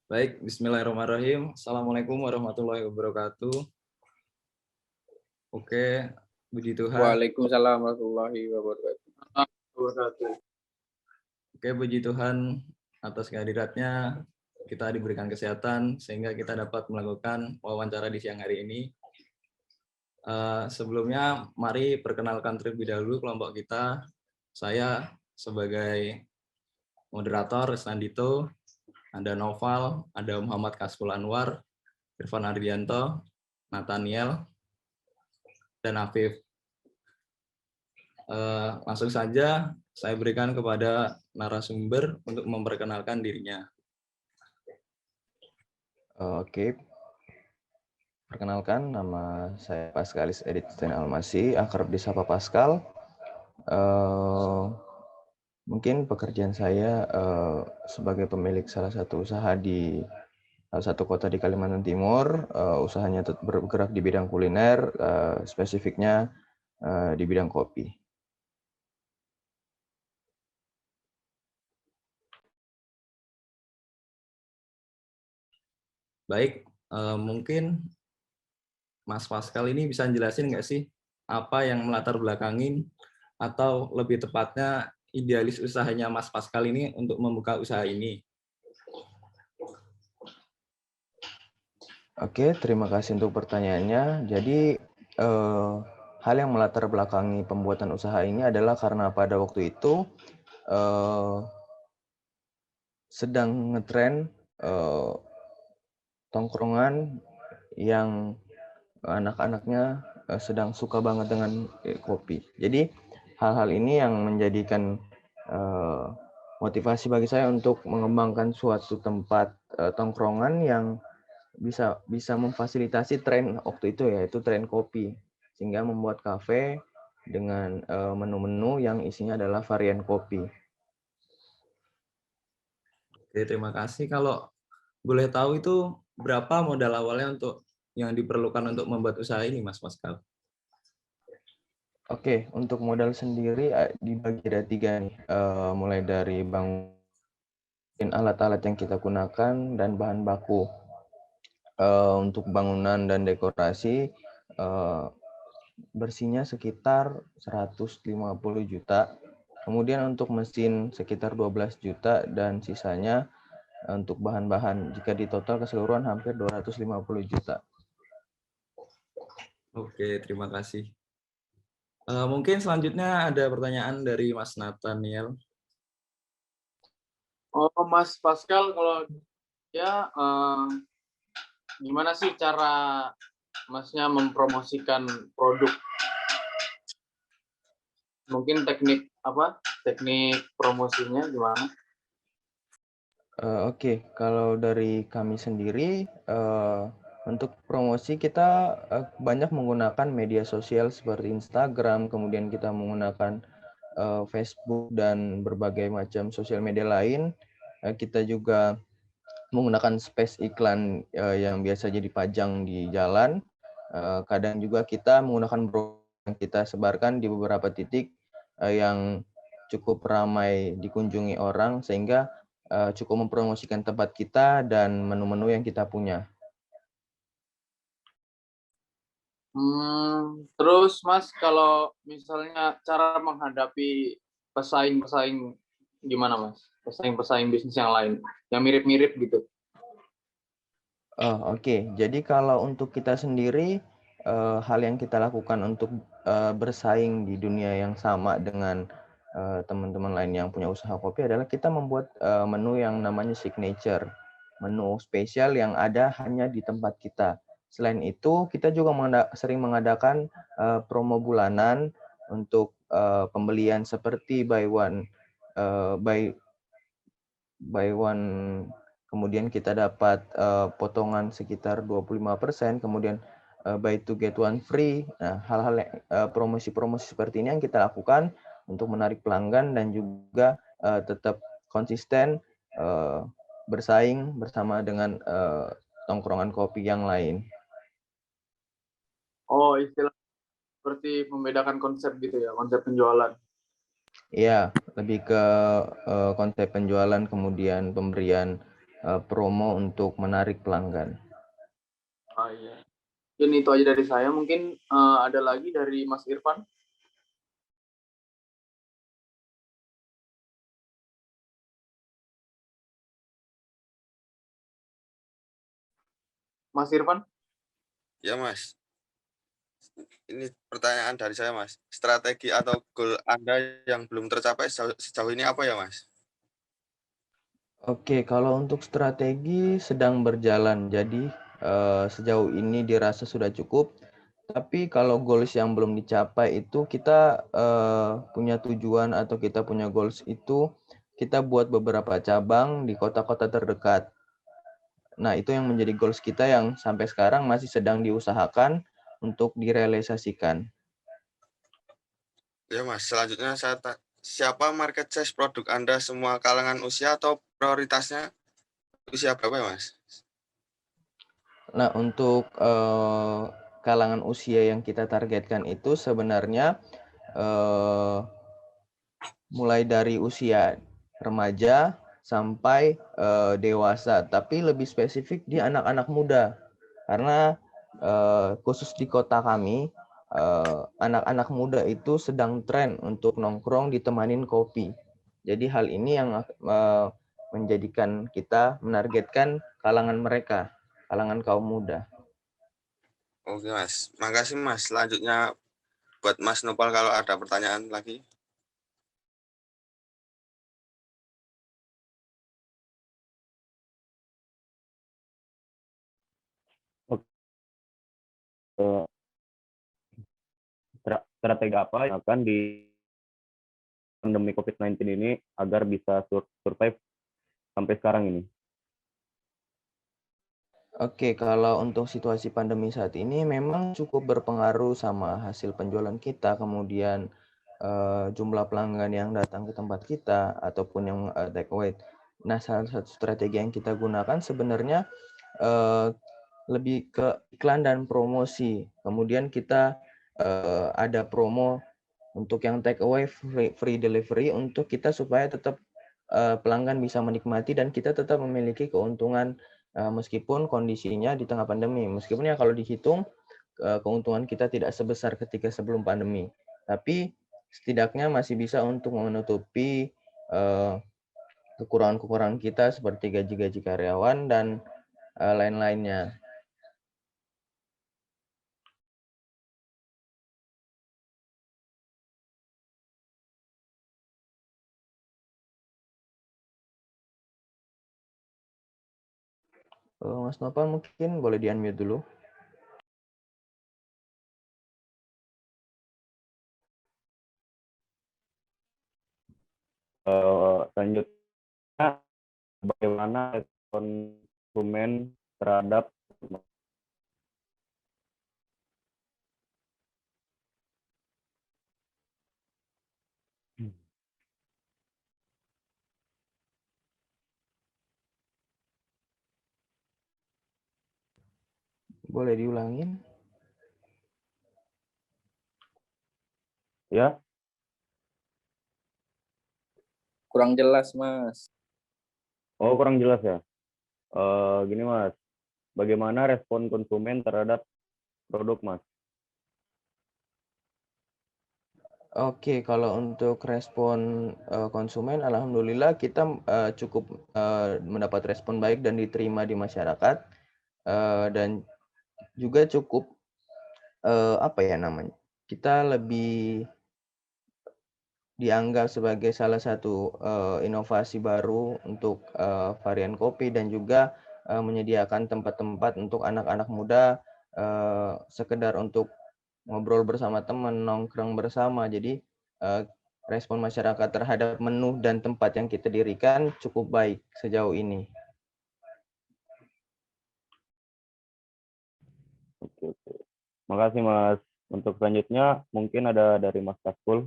Baik, bismillahirrahmanirrahim. Assalamualaikum warahmatullahi wabarakatuh. Oke, puji Tuhan. Waalaikumsalam warahmatullahi wabarakatuh. Oke, puji Tuhan atas kehadiratnya kita diberikan kesehatan sehingga kita dapat melakukan wawancara di siang hari ini. Sebelumnya, mari perkenalkan terlebih dahulu kelompok kita. Saya sebagai moderator Resnandito, ada Noval, ada Muhammad Kaskul Anwar, Irfan Ardianto, Nathaniel, dan Afif. Langsung saja saya berikan kepada narasumber untuk memperkenalkan dirinya. Oke, perkenalkan nama saya Paskalis Edith Stein Almasi, akrab disapa Pascal. Mungkin pekerjaan saya sebagai pemilik salah satu usaha di salah satu kota di Kalimantan Timur. Usahanya bergerak di bidang kuliner, spesifiknya di bidang kopi. Baik, mungkin Mas Pascal ini bisa jelasin nggak sih apa yang melatar belakangin atau lebih tepatnya idealis usahanya Mas Pascal ini untuk membuka usaha ini? Oke, terima kasih untuk pertanyaannya. Jadi, hal yang melatar belakangi pembuatan usaha ini adalah karena pada waktu itu sedang ngetren tongkrongan yang anak-anaknya sedang suka banget dengan kopi. Jadi hal-hal ini yang menjadikan motivasi bagi saya untuk mengembangkan suatu tempat tongkrongan yang bisa memfasilitasi tren waktu itu, yaitu tren kopi, sehingga membuat kafe dengan menu-menu yang isinya adalah varian kopi. Oke, terima kasih. Kalau boleh tahu itu berapa modal awalnya untuk yang diperlukan untuk membuat usaha ini, Mas Pascal? Oke, untuk modal sendiri dibagi ada 3 nih, mulai dari bangun alat-alat yang kita gunakan dan bahan baku. Untuk bangunan dan dekorasi bersihnya sekitar 150 juta. Kemudian untuk mesin sekitar 12 juta dan sisanya untuk bahan-bahan jika ditotal keseluruhan hampir 250 juta. Oke, terima kasih. Mungkin selanjutnya ada pertanyaan dari Mas Nathaniel. Oh, Mas Pascal, kalau ya gimana sih cara Masnya mempromosikan produk? Mungkin teknik promosinya gimana? Oke, kalau dari kami sendiri untuk promosi kita banyak menggunakan media sosial seperti Instagram, kemudian kita menggunakan Facebook dan berbagai macam sosial media lain. Kita juga menggunakan space iklan yang biasa jadi dipajang di jalan. Kadang juga kita menggunakan brosur yang kita sebarkan di beberapa titik yang cukup ramai dikunjungi orang, sehingga cukup mempromosikan tempat kita dan menu-menu yang kita punya. Terus Mas, kalau misalnya cara menghadapi pesaing-pesaing gimana Mas? Pesaing-pesaing bisnis yang lain, yang mirip-mirip gitu. Oke. Jadi kalau untuk kita sendiri, hal yang kita lakukan untuk bersaing di dunia yang sama dengan teman-teman lain yang punya usaha kopi adalah kita membuat menu yang namanya signature, menu spesial yang ada hanya di tempat kita. Selain itu, kita juga sering mengadakan promo bulanan untuk pembelian seperti buy one kemudian kita dapat potongan sekitar 25%, kemudian buy two get one free. Nah, hal-hal promosi-promosi seperti ini yang kita lakukan untuk menarik pelanggan dan juga tetap konsisten bersaing bersama dengan tongkrongan kopi yang lain. Oh, istilah seperti membedakan konsep gitu ya, konsep penjualan. Iya, lebih ke konsep penjualan, kemudian pemberian promo untuk menarik pelanggan. Oh iya. Mungkin itu aja dari saya. Mungkin ada lagi dari Mas Irfan. Mas Irfan? Ya Mas, ini pertanyaan dari saya Mas. Strategi atau goal Anda yang belum tercapai sejauh ini apa ya Mas? Oke, kalau untuk strategi sedang berjalan, jadi sejauh ini dirasa sudah cukup. Tapi kalau goals yang belum dicapai itu kita punya tujuan atau kita punya goals itu kita buat beberapa cabang di kota-kota terdekat. Nah, itu yang menjadi goals kita yang sampai sekarang masih sedang diusahakan untuk direalisasikan. Ya Mas, selanjutnya siapa market size produk Anda, semua kalangan usia atau prioritasnya usia berapa ya Mas? Nah, untuk kalangan usia yang kita targetkan itu sebenarnya mulai dari usia remaja sampai dewasa, tapi lebih spesifik di anak-anak muda. Karena khusus di kota kami, anak-anak muda itu sedang tren untuk nongkrong ditemanin kopi. Jadi hal ini yang menjadikan kita menargetkan kalangan mereka, kalangan kaum muda. Oke Mas, makasih Mas. Selanjutnya buat Mas Nopal kalau ada pertanyaan lagi. Strategi apa yang akan di pandemi COVID-19 ini agar bisa survive sampai sekarang ini? Oke, kalau untuk situasi pandemi saat ini memang cukup berpengaruh sama hasil penjualan kita, kemudian jumlah pelanggan yang datang ke tempat kita ataupun yang take away. Nah, salah satu strategi yang kita gunakan sebenarnya lebih ke iklan dan promosi. Kemudian kita ada promo untuk yang take away free delivery untuk kita supaya tetap pelanggan bisa menikmati dan kita tetap memiliki keuntungan meskipun kondisinya di tengah pandemi. Meskipun ya kalau dihitung keuntungan kita tidak sebesar ketika sebelum pandemi, tapi setidaknya masih bisa untuk menutupi kekurangan-kekurangan kita seperti gaji-gaji karyawan dan lain-lainnya. Mas Nopal mungkin boleh di-unmute dulu. Selanjutnya, bagaimana konsumen terhadap Boleh diulangin? ya? Kurang jelas, Mas. Oh, kurang jelas ya. Gini Mas, bagaimana respon konsumen terhadap produk Mas? Oke, kalau untuk respon konsumen, alhamdulillah kita cukup mendapat respon baik dan diterima di masyarakat dan juga cukup apa ya namanya? Kita lebih dianggap sebagai salah satu inovasi baru untuk varian kopi dan juga menyediakan tempat-tempat untuk anak-anak muda sekedar untuk ngobrol bersama teman, nongkrong bersama. Jadi respon masyarakat terhadap menu dan tempat yang kita dirikan cukup baik sejauh ini. Oke. Makasih Mas. Untuk selanjutnya mungkin ada dari Mas Kaskul.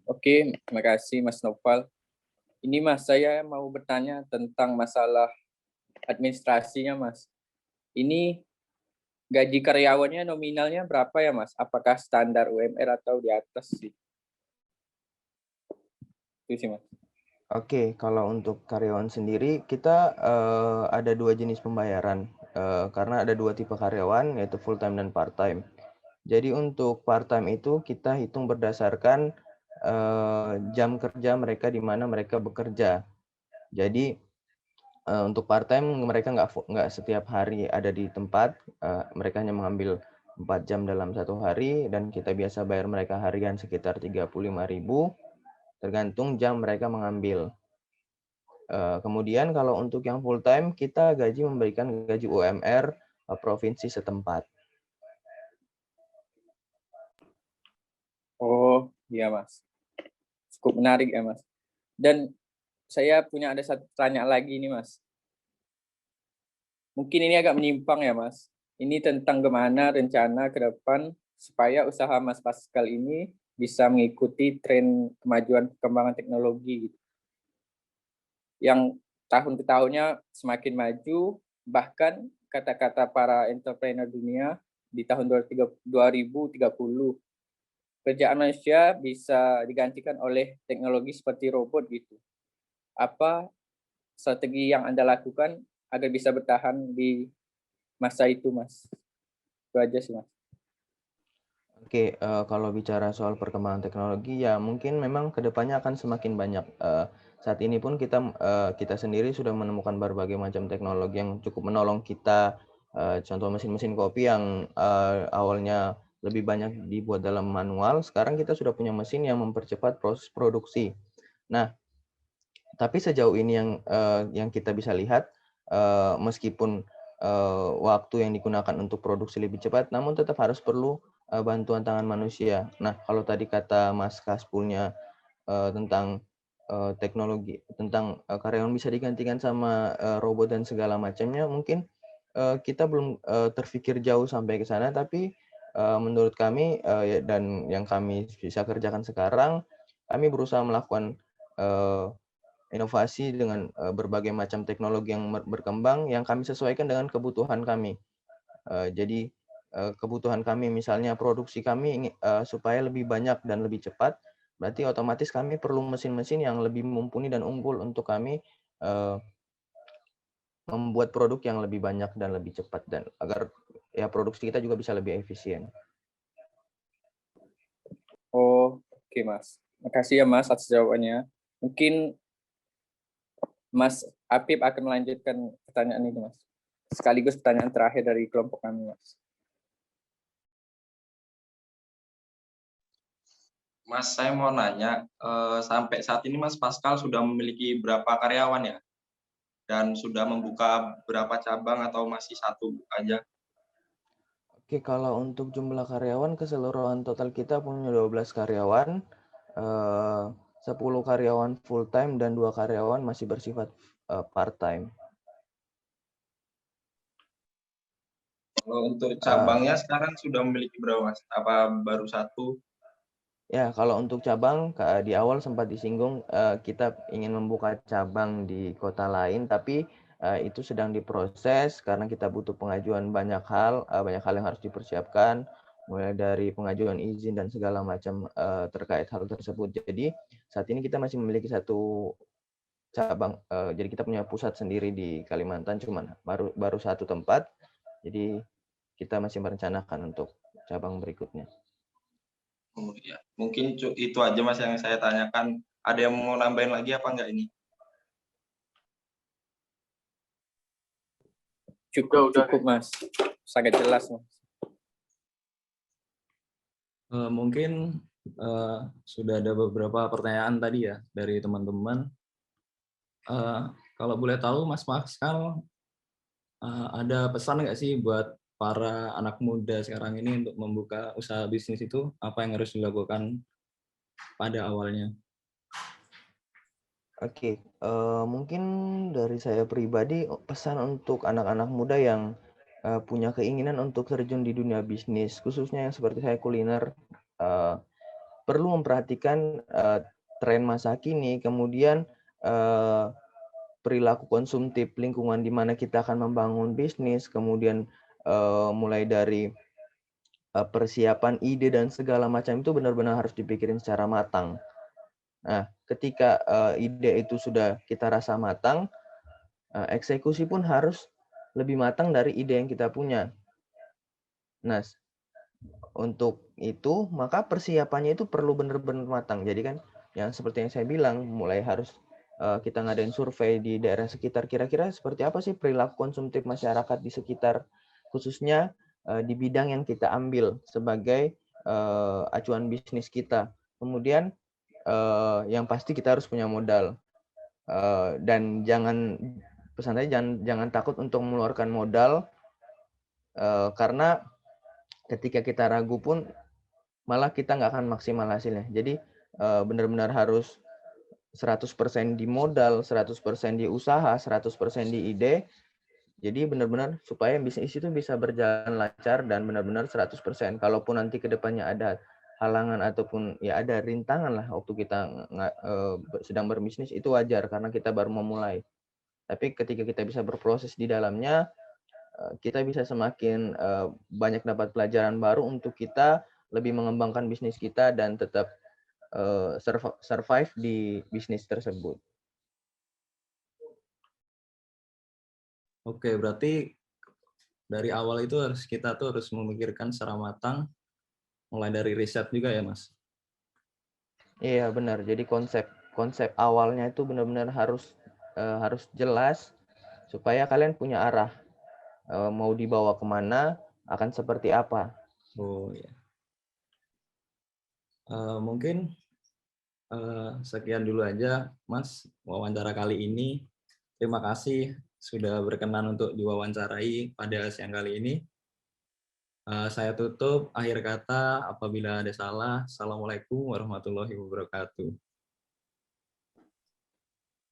Oke, terima kasih Mas Noval. Ini Mas, saya mau bertanya tentang masalah administrasinya Mas. Ini gaji karyawannya nominalnya berapa ya Mas? Apakah standar UMR atau di atas sih? Itu sih Mas. Oke, kalau untuk karyawan sendiri kita ada 2 jenis pembayaran, karena ada 2 tipe karyawan yaitu full time dan part time. Jadi untuk part time itu kita hitung berdasarkan jam kerja mereka di mana mereka bekerja. Jadi untuk part time mereka nggak setiap hari ada di tempat, mereka hanya mengambil 4 jam dalam 1 hari dan kita biasa bayar mereka harian sekitar 35.000 tergantung jam mereka mengambil. Kemudian kalau untuk yang full time kita memberikan gaji UMR provinsi setempat. Oh, iya Mas. Cukup menarik ya Mas. Dan saya punya ada satu pertanyaan lagi nih Mas. Mungkin ini agak menyimpang ya Mas. Ini tentang gimana rencana ke depan supaya usaha Mas Pascal ini bisa mengikuti tren kemajuan perkembangan teknologi gitu. Yang tahun ke tahunnya semakin maju, bahkan kata-kata para entrepreneur dunia di tahun 2030 kerjaan manusia bisa digantikan oleh teknologi seperti robot gitu. Apa strategi yang Anda lakukan agar bisa bertahan di masa itu, Mas? Itu aja sih, Mas. Oke, kalau bicara soal perkembangan teknologi ya mungkin memang kedepannya akan semakin banyak. Saat ini pun kita sendiri sudah menemukan berbagai macam teknologi yang cukup menolong kita. Contoh mesin-mesin kopi yang awalnya lebih banyak dibuat dalam manual, sekarang kita sudah punya mesin yang mempercepat proses produksi. Nah, tapi sejauh ini yang kita bisa lihat, meskipun waktu yang digunakan untuk produksi lebih cepat, namun tetap harus perlu bantuan tangan manusia. Nah, kalau tadi kata Mas Kaspulnya tentang teknologi, tentang karyawan bisa digantikan sama robot dan segala macamnya, mungkin kita belum terfikir jauh sampai ke sana, tapi menurut kami dan yang kami bisa kerjakan sekarang, kami berusaha melakukan inovasi dengan berbagai macam teknologi yang berkembang yang kami sesuaikan dengan kebutuhan kami. Jadi kebutuhan kami misalnya produksi kami supaya lebih banyak dan lebih cepat, berarti otomatis kami perlu mesin-mesin yang lebih mumpuni dan unggul untuk kami membuat produk yang lebih banyak dan lebih cepat dan agar ya produksi kita juga bisa lebih efisien. Oh, oke Mas. Makasih ya Mas atas jawabannya. Mungkin Mas Apip akan melanjutkan pertanyaan ini, Mas. Sekaligus pertanyaan terakhir dari kelompok kami, Mas. Mas, saya mau nanya, sampai saat ini Mas Pascal sudah memiliki berapa karyawan ya? Dan sudah membuka berapa cabang atau masih satu aja? Oke, kalau untuk jumlah karyawan keseluruhan total kita punya 12 karyawan, 10 karyawan full time dan 2 karyawan masih bersifat part time. Kalau untuk cabangnya sekarang sudah memiliki berapa Mas? Apa baru satu? Ya, kalau untuk cabang di awal sempat disinggung kita ingin membuka cabang di kota lain, tapi itu sedang diproses karena kita butuh pengajuan banyak hal yang harus dipersiapkan, mulai dari pengajuan izin dan segala macam terkait hal tersebut. Jadi saat ini kita masih memiliki satu cabang, jadi kita punya pusat sendiri di Kalimantan, cuman baru satu tempat. Jadi kita masih merencanakan untuk cabang berikutnya. Oh iya, mungkin itu aja Mas yang saya tanyakan. Ada yang mau nambahin lagi apa enggak ini? Cukup, Mas. Sangat jelas, Mas. Mungkin sudah ada beberapa pertanyaan tadi ya dari teman-teman. Kalau boleh tahu Mas Pascal, ada pesan nggak sih buat para anak muda sekarang ini untuk membuka usaha bisnis itu, apa yang harus dilakukan pada awalnya? Oke, mungkin dari saya pribadi pesan untuk anak-anak muda yang punya keinginan untuk terjun di dunia bisnis, khususnya yang seperti saya kuliner, perlu memperhatikan tren masa kini, kemudian perilaku konsumtif lingkungan di mana kita akan membangun bisnis, kemudian mulai dari persiapan ide dan segala macam itu benar-benar harus dipikirin secara matang. Nah, ketika ide itu sudah kita rasa matang, eksekusi pun harus lebih matang dari ide yang kita punya. Nah, untuk itu maka persiapannya itu perlu benar-benar matang. Jadi kan yang seperti yang saya bilang, mulai harus kita ngadain survei di daerah sekitar, kira-kira seperti apa sih perilaku konsumtif masyarakat di sekitar, khususnya di bidang yang kita ambil sebagai acuan bisnis kita. Kemudian yang pasti kita harus punya modal, dan pesan saya jangan takut untuk mengeluarkan modal, karena ketika kita ragu pun malah kita nggak akan maksimal hasilnya. Jadi benar-benar harus 100% di modal, 100% di usaha, 100% di ide. Jadi benar-benar supaya bisnis itu bisa berjalan lancar dan benar-benar 100%. Kalaupun nanti ke depannya ada halangan ataupun ya ada rintangan lah waktu kita sedang berbisnis, itu wajar karena kita baru memulai. Tapi ketika kita bisa berproses di dalamnya, kita bisa semakin banyak dapat pelajaran baru untuk kita lebih mengembangkan bisnis kita dan tetap survive di bisnis tersebut. Oke, berarti dari awal itu kita harus memikirkan secara matang, mulai dari riset juga ya, Mas? Iya, benar. Jadi konsep awalnya itu benar-benar harus jelas supaya kalian punya arah, mau dibawa kemana, akan seperti apa. Oh ya. Mungkin sekian dulu aja, Mas, wawancara kali ini. Terima kasih sudah berkenan untuk diwawancarai pada siang kali ini. Saya tutup, akhir kata apabila ada salah. Assalamualaikum warahmatullahi wabarakatuh.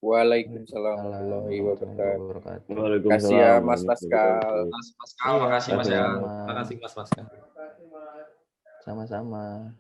Waalaikumsalam warahmatullahi wabarakatuh. Wabarakatuh. Terima kasih ya Mas Pascal. Mas Pascal, makasih Mas ya. Terima kasih Mas Pascal. Sama-sama.